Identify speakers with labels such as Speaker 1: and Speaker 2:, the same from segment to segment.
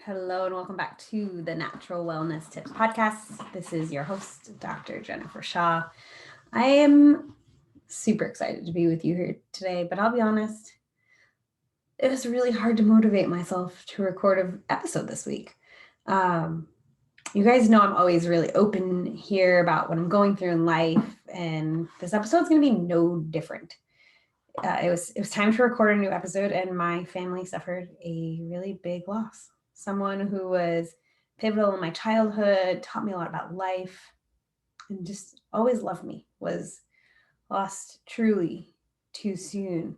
Speaker 1: Hello and welcome back to the Natural Wellness Tips Podcast. This is your host, Dr. Jennifer Shaw. I am super excited to be with you here today, but I'll be honest, it was really hard to motivate myself to record an episode this week. You guys know I'm always really open here about what I'm going through in life, and this episode's going to be no different. It was time to record a new episode, and my family suffered a really big loss. Someone who was pivotal in my childhood, taught me a lot about life, and just always loved me, was lost truly too soon.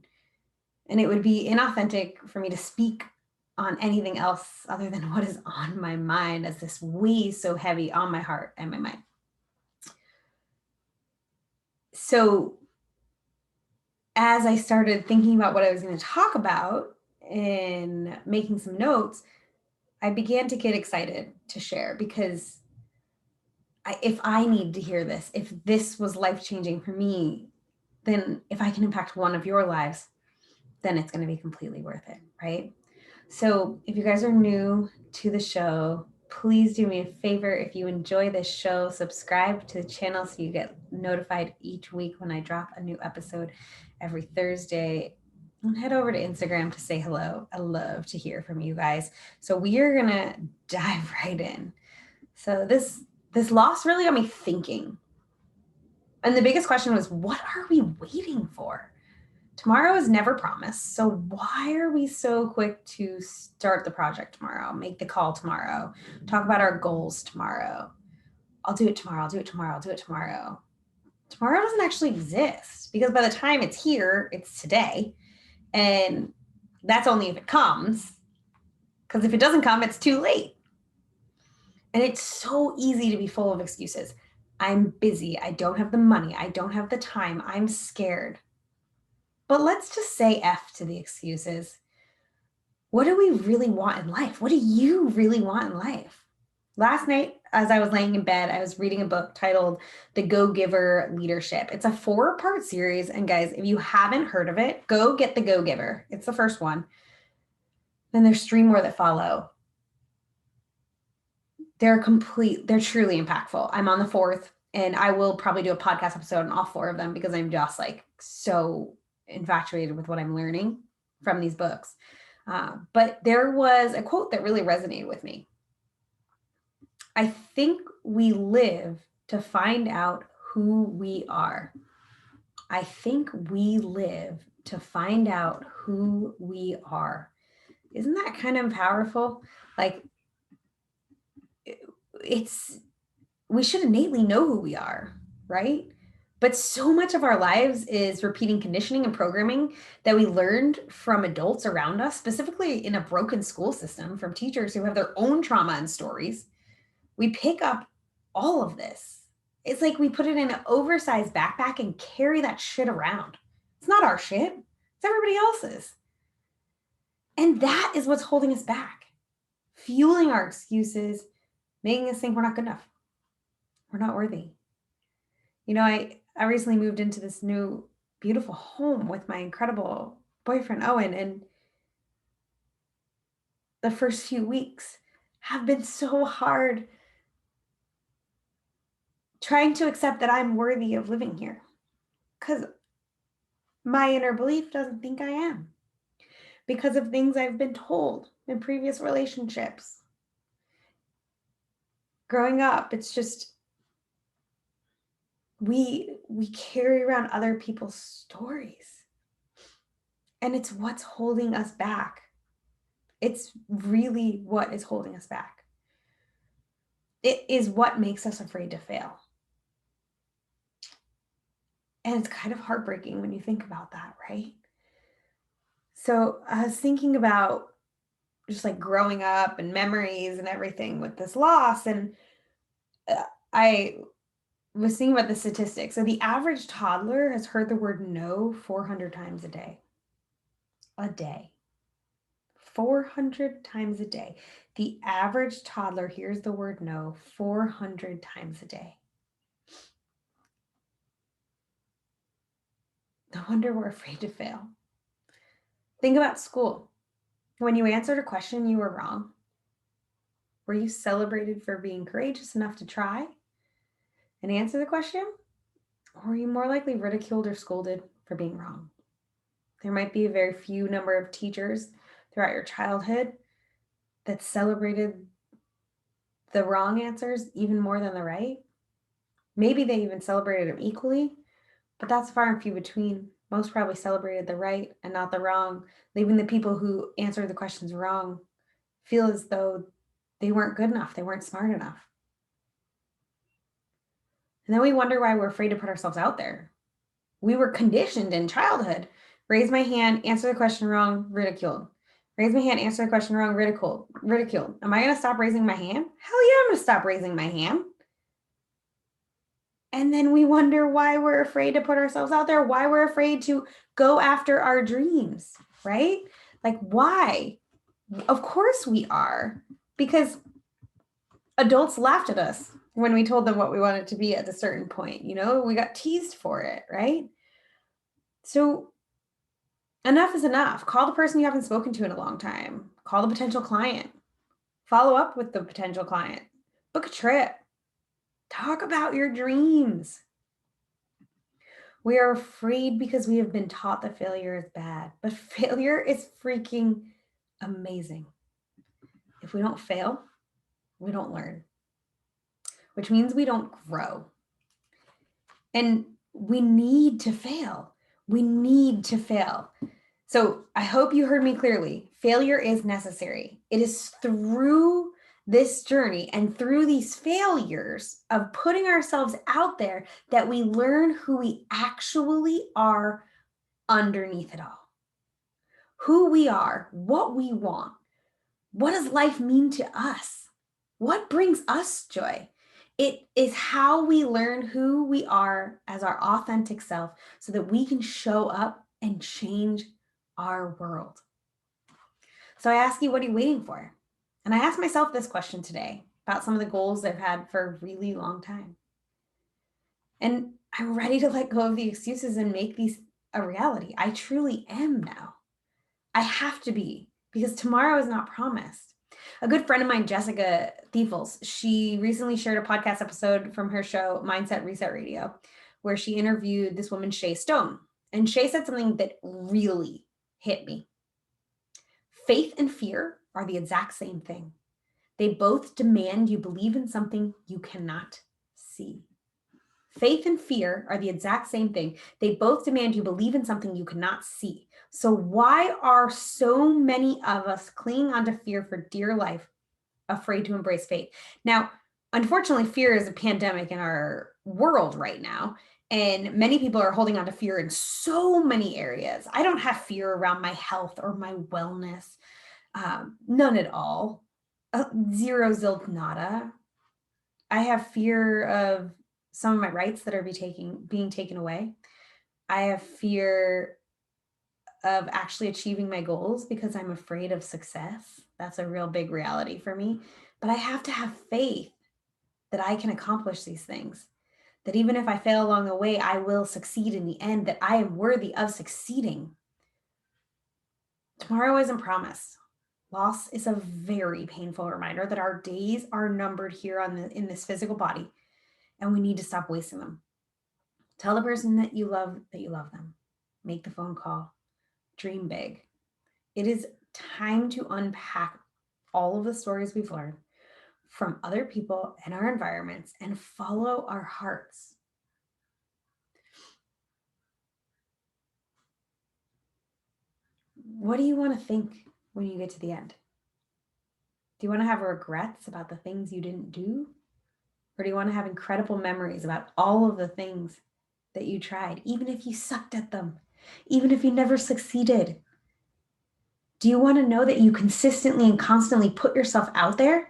Speaker 1: And it would be inauthentic for me to speak on anything else other than what is on my mind, as this weighs so heavy on my heart and my mind. So as I started thinking about what I was going to talk about and making some notes, I began to get excited to share because if I need to hear this, if this was life-changing for me, then if I can impact one of your lives, then it's going to be completely worth it, right? So if you guys are new to the show, please do me a favor. If you enjoy this show, subscribe to the channel so you get notified each week when I drop a new episode every Thursday. And head over to Instagram to say hello. I love to hear from you guys. So we are going to dive right in. So this loss really got me thinking. And the biggest question was, what are we waiting for? Tomorrow is never promised. So why are we so quick to start the project tomorrow, make the call tomorrow, talk about our goals tomorrow? I'll do it tomorrow. I'll do it tomorrow. I'll do it tomorrow. Tomorrow doesn't actually exist, because by the time it's here, it's today. And that's only if it comes, because if it doesn't come, it's too late. And it's so easy to be full of excuses. I'm busy. I don't have the money. I don't have the time. I'm scared. But let's just say F to the excuses. What do we really want in life? What do you really want in life? Last night, as I was laying in bed, I was reading a book titled The Go-Giver Leadership. It's a 4-part series. And guys, if you haven't heard of it, go get The Go-Giver. It's the first one. Then there's 3 more that follow. They're truly impactful. I'm on the 4th, and I will probably do a podcast episode on all 4 of them because I'm just like so infatuated with what I'm learning from these books. But there was a quote that really resonated with me. I think we live to find out who we are. I think we live to find out who we are. Isn't that kind of powerful? Like, we should innately know who we are, right? But so much of our lives is repeating conditioning and programming that we learned from adults around us, specifically in a broken school system, from teachers who have their own trauma and stories. We pick up all of this. It's like we put it in an oversized backpack and carry that shit around. It's not our shit. It's everybody else's. And that is what's holding us back, fueling our excuses, making us think we're not good enough. We're not worthy. You know, I recently moved into this new beautiful home with my incredible boyfriend, Owen, and the first few weeks have been so hard trying to accept that I'm worthy of living here, because my inner belief doesn't think I am, because of things I've been told in previous relationships. Growing up, it's just we carry around other people's stories, and it's what's holding us back. It's really what is holding us back. It is what makes us afraid to fail. And it's kind of heartbreaking when you think about that, right? So I was thinking about just like growing up and memories and everything with this loss. And I was thinking about the statistics. So the average toddler has heard the word no 400 times a day. A day. 400 times a day. The average toddler hears the word no 400 times a day. No wonder we're afraid to fail. Think about school. When you answered a question, you were wrong. Were you celebrated for being courageous enough to try and answer the question? Or were you more likely ridiculed or scolded for being wrong? There might be a very few number of teachers throughout your childhood that celebrated the wrong answers even more than the right. Maybe they even celebrated them equally, but that's far and few between. Most probably celebrated the right and not the wrong, leaving the people who answered the questions wrong feel as though they weren't good enough, they weren't smart enough. And then we wonder why we're afraid to put ourselves out there. We were conditioned in childhood. Raise my hand, answer the question wrong, ridiculed. Raise my hand, answer the question wrong, ridiculed. Ridiculed. Am I going to stop raising my hand? Hell yeah, I'm going to stop raising my hand. And then we wonder why we're afraid to put ourselves out there, why we're afraid to go after our dreams, right? Like, why? Of course we are, because adults laughed at us when we told them what we wanted to be at a certain point. We got teased for it, right? So enough is enough. Call the person you haven't spoken to in a long time. Call the potential client. Follow up with the potential client. Book a trip. Talk about your dreams. We are afraid because we have been taught that failure is bad, but failure is freaking amazing. If we don't fail, we don't learn, which means we don't grow. And we need to fail. We need to fail. So I hope you heard me clearly. Failure is necessary. It is through this journey and through these failures of putting ourselves out there that we learn who we actually are underneath it all. Who we are, what we want. What does life mean to us? What brings us joy? It is how we learn who we are as our authentic self so that we can show up and change our world. So I ask you, what are you waiting for? And I asked myself this question today about some of the goals I've had for a really long time. And I'm ready to let go of the excuses and make these a reality. I truly am now. I have to be, because tomorrow is not promised. A good friend of mine, Jessica Thiefels, she recently shared a podcast episode from her show, Mindset Reset Radio, where she interviewed this woman, Shay Stone. And Shay said something that really hit me. Faith and fear are the exact same thing. They both demand you believe in something you cannot see. Faith and fear are the exact same thing. They both demand you believe in something you cannot see. So why are so many of us clinging onto fear for dear life, afraid to embrace faith? Now, unfortunately, fear is a pandemic in our world right now. And many people are holding on to fear in so many areas. I don't have fear around my health or my wellness. None at all. Zero, zilch, nada. I have fear of some of my rights that are being taken away. I have fear of actually achieving my goals because I'm afraid of success. That's a real big reality for me. But I have to have faith that I can accomplish these things. That even if I fail along the way, I will succeed in the end, that I am worthy of succeeding. Tomorrow isn't promised. Loss is a very painful reminder that our days are numbered here in this physical body, and we need to stop wasting them. Tell the person that you love them. Make the phone call. Dream big. It is time to unpack all of the stories we've learned from other people and our environments and follow our hearts. What do you want to think when you get to the end? Do you want to have regrets about the things you didn't do? Or do you want to have incredible memories about all of the things that you tried, even if you sucked at them, even if you never succeeded? Do you want to know that you consistently and constantly put yourself out there?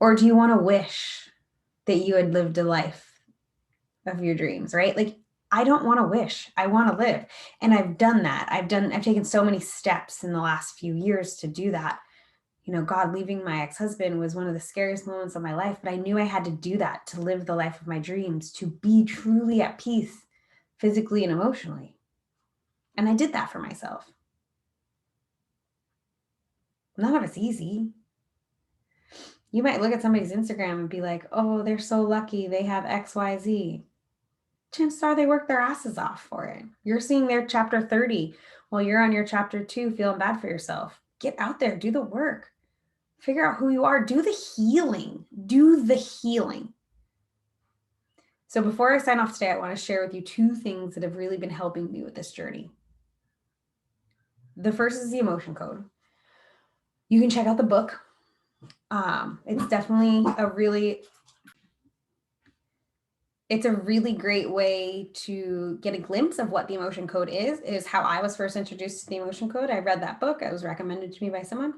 Speaker 1: Or do you want to wish that you had lived a life of your dreams, right? Like, I don't want to wish, I want to live. And I've done that. I've taken so many steps in the last few years to do that. God, leaving my ex-husband was one of the scariest moments of my life, but I knew I had to do that to live the life of my dreams, to be truly at peace physically and emotionally. And I did that for myself. None of it's easy. You might look at somebody's Instagram and be like, oh, they're so lucky they have XYZ. Chances are they work their asses off for it. You're seeing their chapter 30 while you're on your chapter 2 feeling bad for yourself. Get out there, do the work. Figure out who you are, do the healing. Do the healing. So before I sign off today, I want to share with you 2 things that have really been helping me with this journey. The first is the emotion code. You can check out the book. It's definitely it's a really great way to get a glimpse of what the emotion code is how I was first introduced to the emotion code. I read that book. It was recommended to me by someone.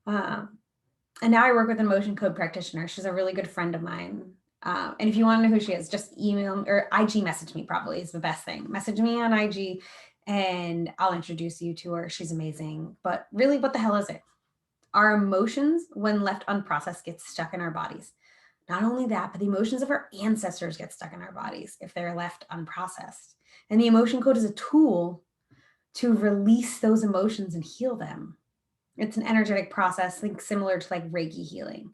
Speaker 1: And now I work with an emotion code practitioner. She's a really good friend of mine. And if you want to know who she is, just email or IG message me, probably is the best thing. Message me on IG and I'll introduce you to her. She's amazing. But really, what the hell is it? Our emotions, when left unprocessed, get stuck in our bodies. Not only that, but the emotions of our ancestors get stuck in our bodies if they're left unprocessed. And the emotion code is a tool to release those emotions and heal them. It's an energetic process, think similar to like Reiki healing.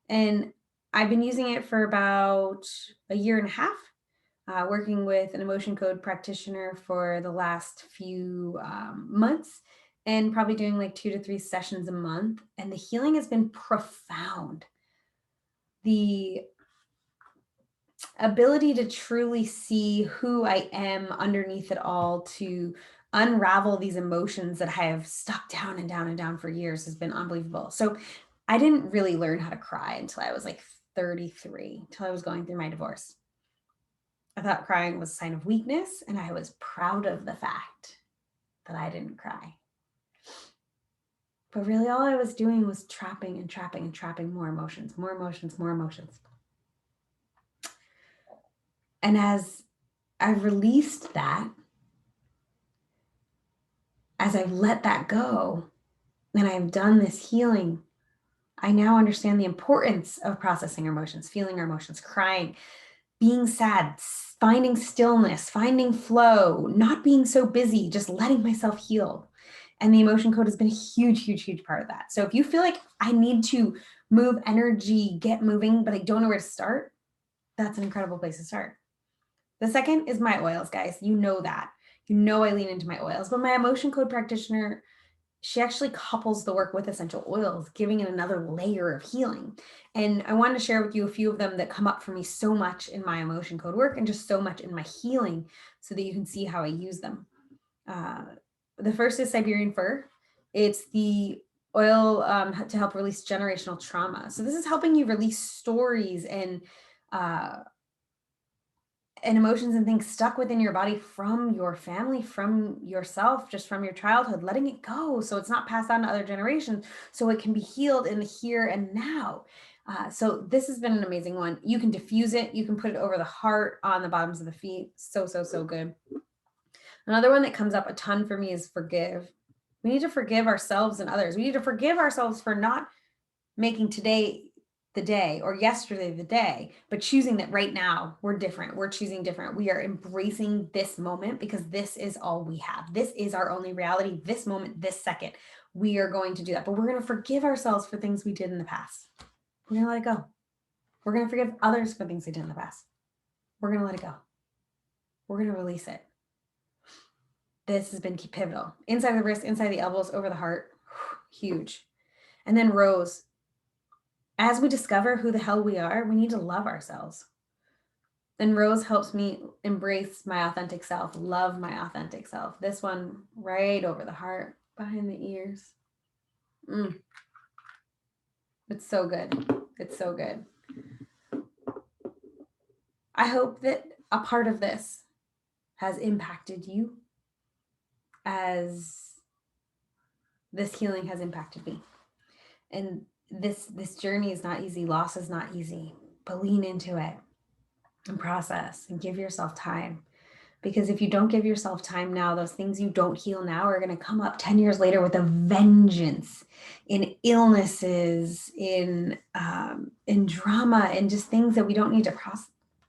Speaker 1: And I've been using it for about a year and a half, working with an emotion code practitioner for the last few months, and probably doing like 2 to 3 sessions a month. And the healing has been profound. The ability to truly see who I am underneath it all, to unravel these emotions that I have stuck down and down and down for years has been unbelievable. So I didn't really learn how to cry until I was like 33, until I was going through my divorce. I thought crying was a sign of weakness, and I was proud of the fact that I didn't cry. But really, all I was doing was trapping and trapping and trapping more emotions, more emotions, more emotions. And as I released that, as I've let that go, and I've done this healing, I now understand the importance of processing our emotions, feeling our emotions, crying, being sad, finding stillness, finding flow, not being so busy, just letting myself heal. And the emotion code has been a huge, huge, huge part of that. So if you feel like I need to move energy, get moving, but I don't know where to start, that's an incredible place to start. The second is my oils, guys. You know that. You know I lean into my oils, but my emotion code practitioner, she actually couples the work with essential oils, giving it another layer of healing. And I wanted to share with you a few of them that come up for me so much in my emotion code work and just so much in my healing, so that you can see how I use them. The first is Siberian Fur. It's the oil to help release generational trauma. So this is helping you release stories and emotions and things stuck within your body from your family, from yourself, just from your childhood, letting it go so it's not passed on to other generations, so it can be healed in the here and now. So this has been an amazing one. You can diffuse it. You can put it over the heart, on the bottoms of the feet. So, so, so good. Another one that comes up a ton for me is forgive. We need to forgive ourselves and others. We need to forgive ourselves for not making today the day or yesterday the day, but choosing that right now we're different. We're choosing different. We are embracing this moment because this is all we have. This is our only reality. This moment, this second, we are going to do that. But we're going to forgive ourselves for things we did in the past. We're going to let it go. We're going to forgive others for things they did in the past. We're going to let it go. We're going to release it. This has been pivotal. Inside the wrist, inside the elbows, over the heart. Huge. And then rose. As we discover who the hell we are, we need to love ourselves. Then rose helps me embrace my authentic self, love my authentic self. This one right over the heart, behind the ears. It's so good. It's so good. I hope that a part of this has impacted you as this healing has impacted me. And this journey is not easy. Loss is not easy, but lean into it and process and give yourself time. Because if you don't give yourself time now, those things you don't heal now are going to come up 10 years later with a vengeance, in illnesses, in drama, and just things that we don't need to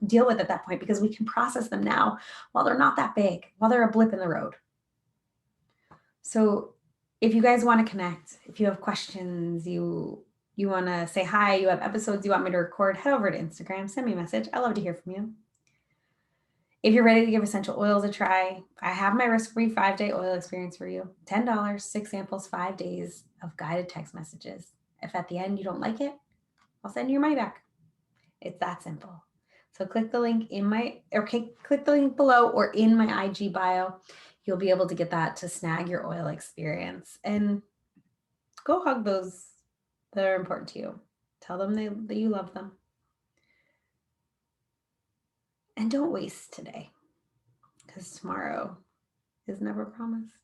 Speaker 1: deal with at that point, because we can process them now while they're not that big, while they're a blip in the road. So if you guys want to connect, if you have questions, you You want to say hi, you have episodes you want me to record, head over to Instagram, send me a message. I love to hear from you. If you're ready to give essential oils a try, I have my risk-free 5-day oil experience for you. $10, 6 samples, 5 days of guided text messages. If at the end you don't like it, I'll send you your money back. It's that simple. So click the link click the link below or in my IG bio. You'll be able to get that to snag your oil experience and go hug those that are important to you. Tell them that you love them. And don't waste today because tomorrow is never promised.